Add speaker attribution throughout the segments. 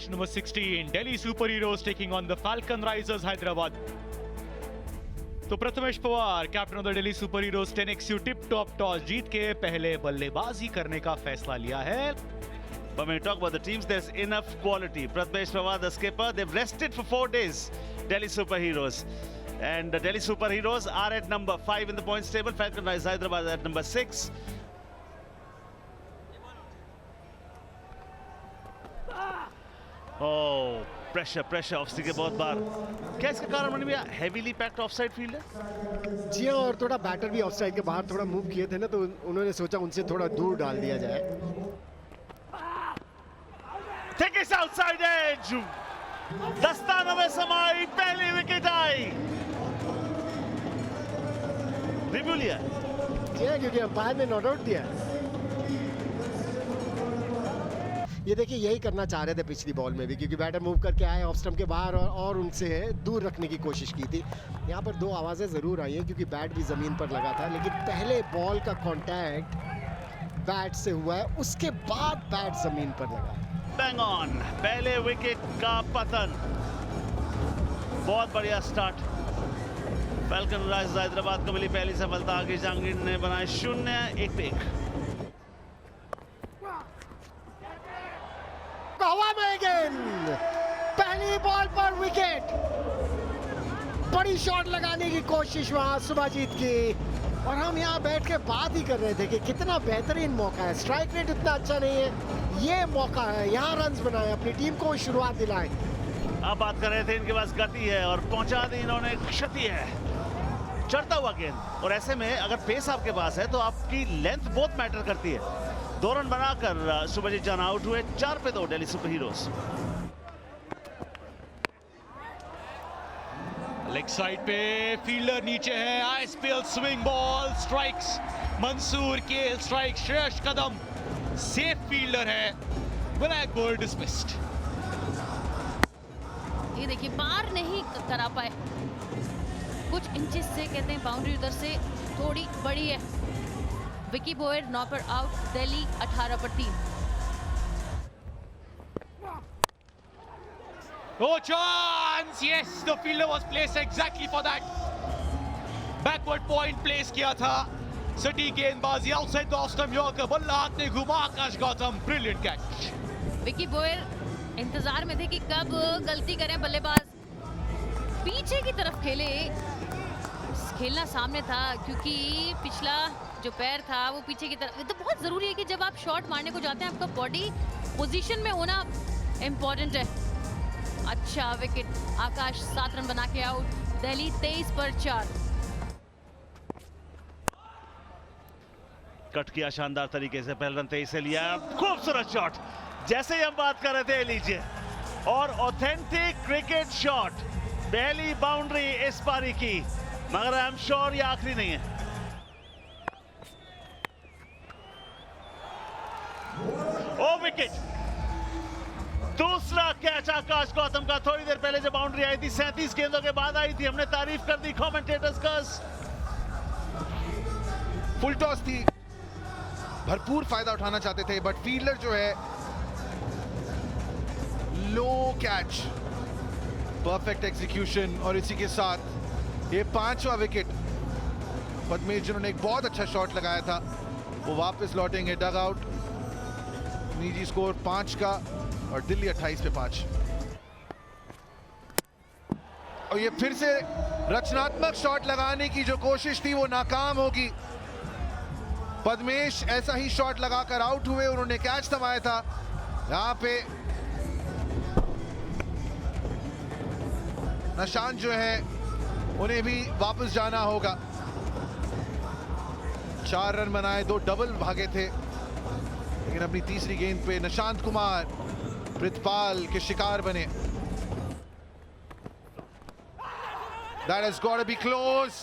Speaker 1: match number 16, Delhi Super Heroes taking on the Falcon Risers Hyderabad. तो Prathamesh Pawar captain of the Delhi Super Heroes 10XU टिप टॉप toss जीत के पहले बल्लेबाजी करने का फैसला लिया है.
Speaker 2: But when we talk about the teams, there's enough quality. Prathamesh Pawar, the skipper, they've rested for 4 days, Delhi Super Heroes. And the Delhi Super Heroes are at number 5 in the points table. Falcon Risers Hyderabad at number 6. Oh, pressure of के बहुत बार. क्या इसका कारण बन गया? Heavily packed offside field है.
Speaker 3: जी हाँ, और थोड़ा बैटर भी ऑफसाइड के बाहर थोड़ा मूव किए थे ना, तो उन्होंने सोचा उनसे थोड़ा दूर डाल दिया जाए.
Speaker 2: Take it outside edge. दस्ताना में समाई, पहली विकेट आई. रिव्यू लिया.
Speaker 3: जी हाँ, क्योंकि अंपायर ने नॉट आउट दिया. ये देखिए, यही करना चाह रहे थे पिछली बॉल में भी, क्योंकि बैटर मूव करके आए ऑफ स्टंप के बाहर और उनसे दूर रखने की कोशिश की थी. यहाँ पर 2 आवाज़ें ज़रूर आई हैं, क्योंकि बैट भी ज़मीन पर लगा था, लेकिन पहले बॉल का कांटेक्ट बैट से हुआ है, उसके बाद बैट ज़मीन पर लगा.
Speaker 2: बैंग ऑन, पहले विकेट का पतन. बहुत बढ़िया स्टार्ट. फैल्कन राइजर्स हैदराबाद को मिली पहली सफलता. आगे जहांगीर ने बनाए 0-1 पे 1.
Speaker 3: हवा में गेंद, पहली बॉल पर विकेट. बड़ी शॉट लगाने की कोशिश वहां सुभाजीत की, और हम यहाँ बैठ के बात ही कर रहे थे कि कितना बेहतरीन मौका है. स्ट्राइक रेट उतना अच्छा नहीं है, ये मौका है, यहाँ रन्स बनाए, अपनी टीम को शुरुआत दिलाएं.
Speaker 2: अब बात कर रहे थे इनके पास गति है और पहुंचा दी इन्होंने. क्षति है, चढ़ता हुआ गेंद. और ऐसे में अगर पेस आपके पास है तो आपकी लेंथ बहुत मैटर करती है. 2 रन बनाकर सुभाजीत जान आउट हुए. 4 पे 2 Delhi Super Heroes.
Speaker 1: Leg side पे फील्डर नीचे है. ISPL swing ball strikes. Mansoor KL strike. Shreyas Kadam safe fielder है. विनायक गोयल डिसमिस्ड.
Speaker 4: ये देखिए, पार नहीं करा पाए. कुछ इंचेस से कहते हैं बाउंड्री उधर से थोड़ी बड़ी है. विकी बोयर 9 पर आउट. दिल्ली 18 पर 3.
Speaker 1: Oh, chance! Yes, the fielder was placed exactly for that. Backward point place किया था. सिटी गेंदबाजी outside the off stump Yorker. बल्ला हाथ ने घुमा. आकाश गौतम brilliant catch.
Speaker 4: विकी बोयर इंतजार में थे कि कब गलती करें बल्लेबाज. पीछे की तरफ खेले. खेलना सामने था, क्योंकि पिछला जो पैर था वो पीछे की तरफ. तो बहुत जरूरी है कि जब आप शॉट मारने को जाते हैं आपका बॉडी पोजीशन में होना इंपॉर्टेंट है. अच्छा विकेट. आकाश 7 रन बना के आउट. दिल्ली 23 पर 4.
Speaker 2: कट किया शानदार तरीके से. पहला रन 23 से लिया. खूबसूरत शॉट. जैसे ही हम बात कर रहे थे, लीजिए, और ऑथेंटिक क्रिकेट शॉट. पहली बाउंड्री इस पारी की, मगर आई एम श्योर ये आखिरी नहीं है. ओ विकेट. दूसरा कैच आकाश गौतम का. थोड़ी देर पहले जो बाउंड्री आई थी 37 गेंदों के बाद आई थी. हमने तारीफ कर दी कमेंटेटर्स का.
Speaker 5: फुल टॉस थी, भरपूर फायदा उठाना चाहते थे, बट फील्डर जो है लो कैच. परफेक्ट एग्जीक्यूशन, और इसी के साथ ये 5वां विकेट. पद्मेश जिन्होंने एक बहुत अच्छा शॉट लगाया था, वो वापस लौटेंगे डग आउट. निजी स्कोर 5 का, और दिल्ली 28 पे 5. और ये फिर से रचनात्मक शॉट लगाने की जो कोशिश थी वो नाकाम होगी. पद्मेश ऐसा ही शॉट लगाकर आउट हुए. उन्होंने कैच थमाया था. यहाँ पे निशांत जो है उन्हें भी वापस जाना होगा. 4 रन बनाए, 2 डबल भागे थे, लेकिन अपनी तीसरी गेंद पे निशांत कुमार प्रितपाल के शिकार बने. That has got to be close.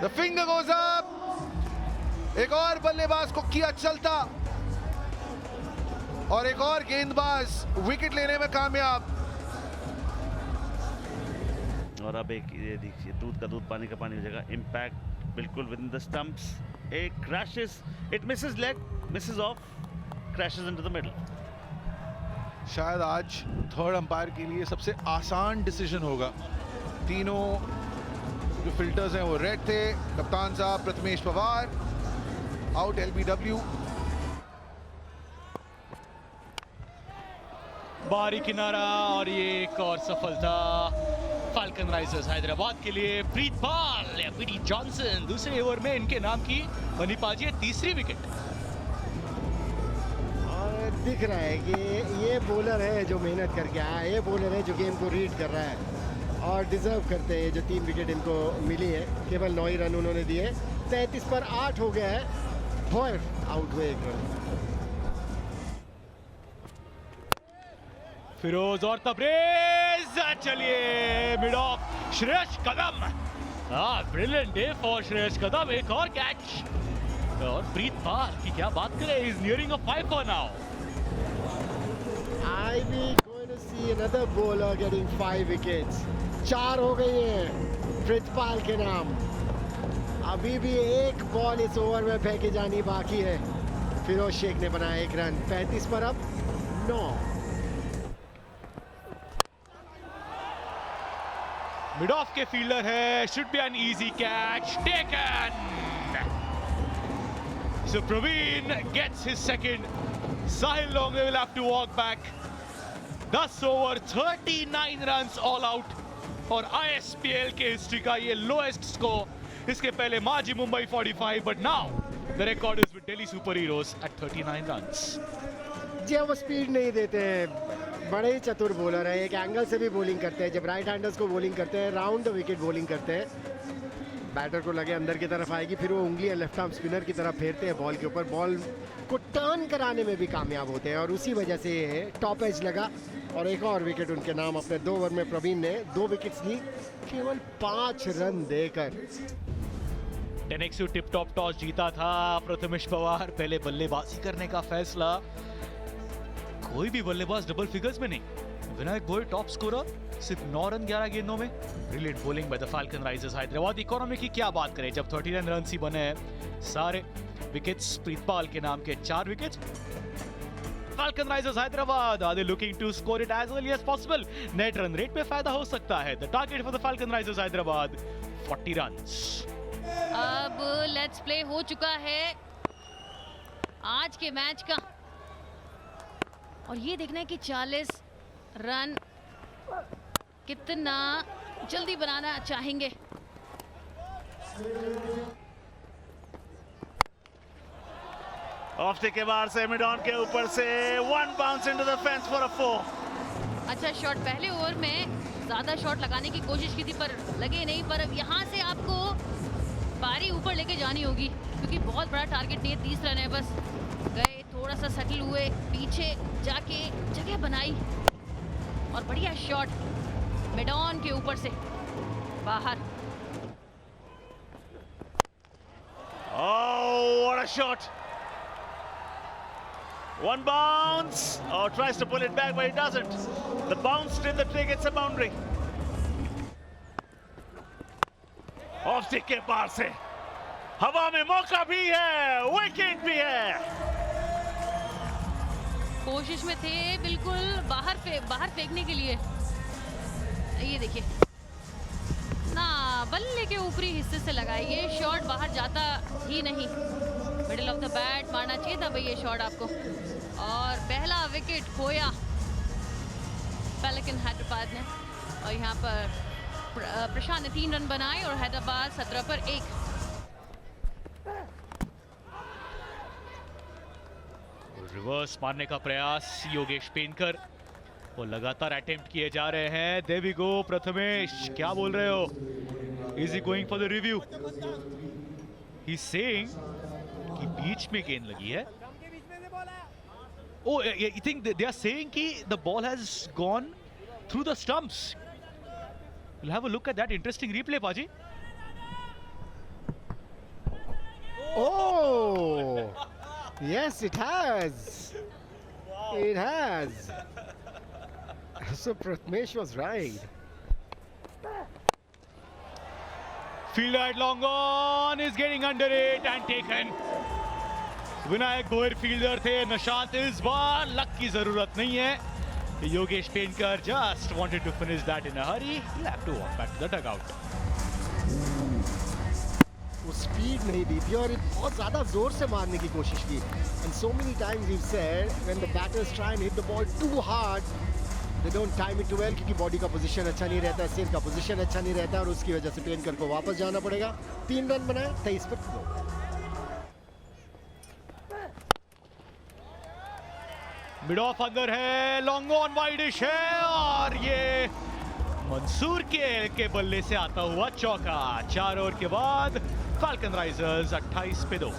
Speaker 5: The finger goes up. एक और बल्लेबाज को किया चलता, और एक और गेंदबाज विकेट लेने में कामयाब.
Speaker 2: और अब एक ये देखिए, दूध का दूध पानी का पानी हो जाएगा. इम्पैक्ट बिल्कुल विद इन द स्टंप्स. एक crashes, it Mrs leg, Mrs of, crashes into the middle.
Speaker 5: शायद आज थर्ड अंपायर के लिए सबसे आसान डिसीजन होगा। तीनों जो फिल्टर्स हैं वो रेड थे। कप्तान साहब प्रथमेश पवार आउट LBW।
Speaker 1: बाहरी किनारा और ये एक और सफलता फाल्कन राइजर्स हैदराबाद के लिए। प्रीतपाल या पीडी जॉनसन दूसरे ओवर में इनके नाम की बनी पाजी है तीसरी विकेट।
Speaker 3: और दिख रहा है कि ये बॉलर है जो मेहनत करके आया है, ये बॉलर है जो गेम को रीड कर रहा है और डिजर्व करते हैं। जो 3 विकेट इनको मिली है, केवल 9 ही रन उन्होंने दिए। 33 पर 8 हो गया है। फॉर आउट हुए 1 रन।
Speaker 1: फिरोज और तबरेज, चलिए mid off Shreyas Kadam. Brilliant day for Shreyas Kadam. एक और कैच और प्रीतपाल की क्या बात करें, is nearing a 5 for now.
Speaker 3: I be going to see another bowler getting 5 wickets. 4 हो गई हैं प्रीतपाल के नाम। अभी भी एक बॉल इस ओवर में फेंके जानी बाकी है। फिरोज शेख ने बनाया 1 रन। 35 पर अब 9।
Speaker 1: मिड ऑफ के फील्डर है, should be an easy catch taken. So Praveen gets his second. Sahil Longwe will have to walk back. 10 over 39 runs all out और ISPL के हिस्ट्री का ये लोएस्ट स्कोर। इसके पहले माजी Mumbai 45, but now the record is with Delhi Super Heroes at 39 runs.
Speaker 3: जी वो speed नहीं देते हैं, बड़े ही चतुर बॉलर है। एक एंगल से भी बॉलिंग करते हैं। जब राइट हैंडर्स को बॉलिंग करते हैं, राउंड द विकेट बॉलिंग करते हैं। बैटर को लगे अंदर की तरफ आएगी, फिर वो उंगलियां लेफ्ट आर्म स्पिनर की तरफ फेरते हैं बॉल के ऊपर। बॉल को टर्न कराने में भी कामयाब होते हैं और उसी वजह से ये टॉप एज लगा और एक और विकेट उनके नाम। अपने 2 ओवर में प्रवीण ने 2 विकेट्स ली, केवल 5 रन देकर।
Speaker 1: 10XU टिप टॉप टॉस जीता था प्रथमेश पवार। पहले बल्लेबाजी करने का फैसला, कोई भी बल्लेबाज डबल फिगर्स में नहीं। विनायक गोयल टॉप स्कोरर, सिर्फ 9 रन 11 गेंदों में। Brilliant bowling by the Falcon Risers Hyderabad. Economy की क्या बात करें, जब 39 रन ही बने हैं। सारे विकेट्स प्रीतपाल के नाम के 4 wicket. Falcon Risers Hyderabad are they looking to score it as early as possible. Net run rate पे फायदा हो सकता है। The target for the Falcon Risers Hyderabad 40 runs.
Speaker 4: अब लेट्स प्ले हो चुका है आज के मैच का और ये देखना है कि 40 रन कितना जल्दी बनाना चाहेंगे।
Speaker 2: ऑफ के बाहर से मिड ऑन के ऊपर से 1 bounce into the fence for a 4।
Speaker 4: अच्छा शॉट, पहले ओवर में ज्यादा शॉट लगाने की कोशिश की थी पर लगे नहीं। पर अब यहाँ से आपको पारी ऊपर लेके जानी होगी क्योंकि बहुत बड़ा टारगेट नहीं है। 30 रन है बस। गए, थोड़ा सा सेटल हुए, पीछे जाके जगह बनाई और बढ़िया शॉट मिड ऑन के ऊपर से बाहर।
Speaker 2: Oh, what a shot! 1 bounce. Oh, tries to pull it back, but he doesn't. The bounce did the trick. It's a boundary. Off stick के पार से हवा में मौका भी है, विकेट भी है।
Speaker 4: कोशिश में थे बिल्कुल बाहर फेंकने के लिए। ये देखिए ना, बल्ले के ऊपरी हिस्से से लगाई। ये शॉट बाहर जाता ही नहीं। मिडिल ऑफ द बैट मारना चाहिए था भाई ये शॉट आपको। और पहला विकेट खोया फाल्कन हैदराबाद ने और यहाँ पर प्रशांत ने 3 रन बनाए और हैदराबाद 17 पर 1।
Speaker 1: रिवर्स मारने का प्रयास योगेश पेनकर, वो लगातार अटेम्प्ट किए जा रहे हैं। There we go. प्रथमेश क्या बोल रहे हो? Is he going for the review? He saying कि बीच में गेंद लगी है। Oh, I think they are saying कि the ball has gone through the stumps. We'll have a look at that interesting replay, Paji.
Speaker 3: Oh, yes, it has. It has. So Prathmesh was right.
Speaker 1: Fielder at long on is getting under it and taken. Vinayak Goyal fielder थे। निशांत इस बार luck की जरूरत नहीं है। Yogesh Penkar just wanted to finish that in a hurry. He'll have to walk back to the dugout.
Speaker 3: वो speed नहीं दी थी और बहुत ज्यादा जोर से मारने की कोशिश की. And so many times we've said when the batters try and hit the ball too hard, they don't time it well क्योंकि बॉडी का पोजीशन अच्छा नहीं रहता है, सिर का पोजीशन अच्छा नहीं रहता है और उसकी वजह से पेनकर को वापस जाना पड़ेगा. 3 रन बनाए 23 पर 2.
Speaker 1: मिड ऑफ अंदर है, लॉन्ग ऑन वाइडिश है और ये मंसूर के बल्ले से आता हुआ चौका. 4 ओवर के बाद फाल्कन राइजर्स 28 पे 2.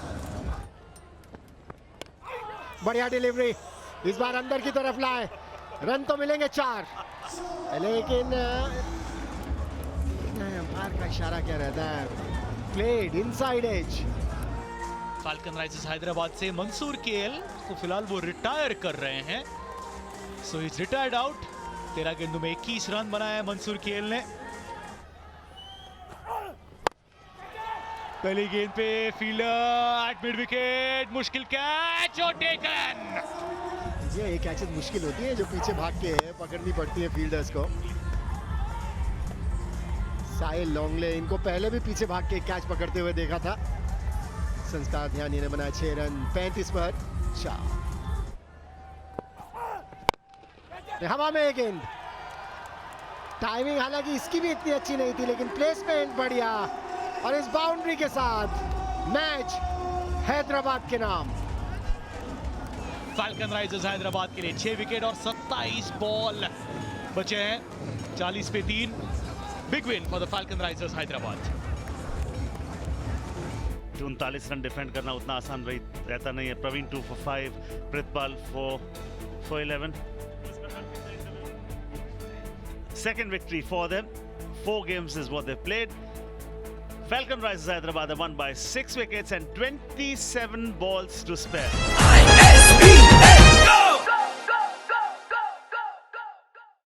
Speaker 3: बढ़िया डिलीवरी, इस बार अंदर की तरफ लाए. रन तो मिलेंगे 4, लेकिन अंपायर का इशारा क्या रहता है? Played inside edge.
Speaker 1: Falcon Risers Hyderabad से मंसूर केएल तो फिलहाल वो रिटायर कर रहे हैं. So is retired out. 13 गेंदों में 21 रन बनाया है मंसूर केएल ने. पहली गेंद पे फील्डर एट मिड विकेट, मुश्किल कैच और टेकन.
Speaker 3: ये कैचेस मुश्किल होती है जो पीछे भाग के पकड़नी पड़ती है फील्डर्स को. साहिल लॉन्गले, इनको पहले भी पीछे भाग के कैच पकड़ते हुए देखा था. संस्कार ध्यानी ने बनाया 6 रन 35 पर 4. हवा में एक गेंद. टाइमिंग हालांकि इसकी भी इतनी अच्छी नहीं थी लेकिन प्लेसमेंट बढ़िया और इस बाउंड्री के साथ मैच हैदराबाद के नाम.
Speaker 1: फाल्कन राइजर्स हैदराबाद के लिए 6 विकेट और 27 बॉल बचे हैं. 40 पे 3. Big win for the Falcon Risers Hyderabad.
Speaker 2: 39 run defend करना उतना आसान रहता नहीं है. Praveen 2 for 5, Pritpal 4 for 11. Second victory for them. 4 games is what they've played. Falcon Risers Hyderabad have won by 6 wickets and 27 balls to spare.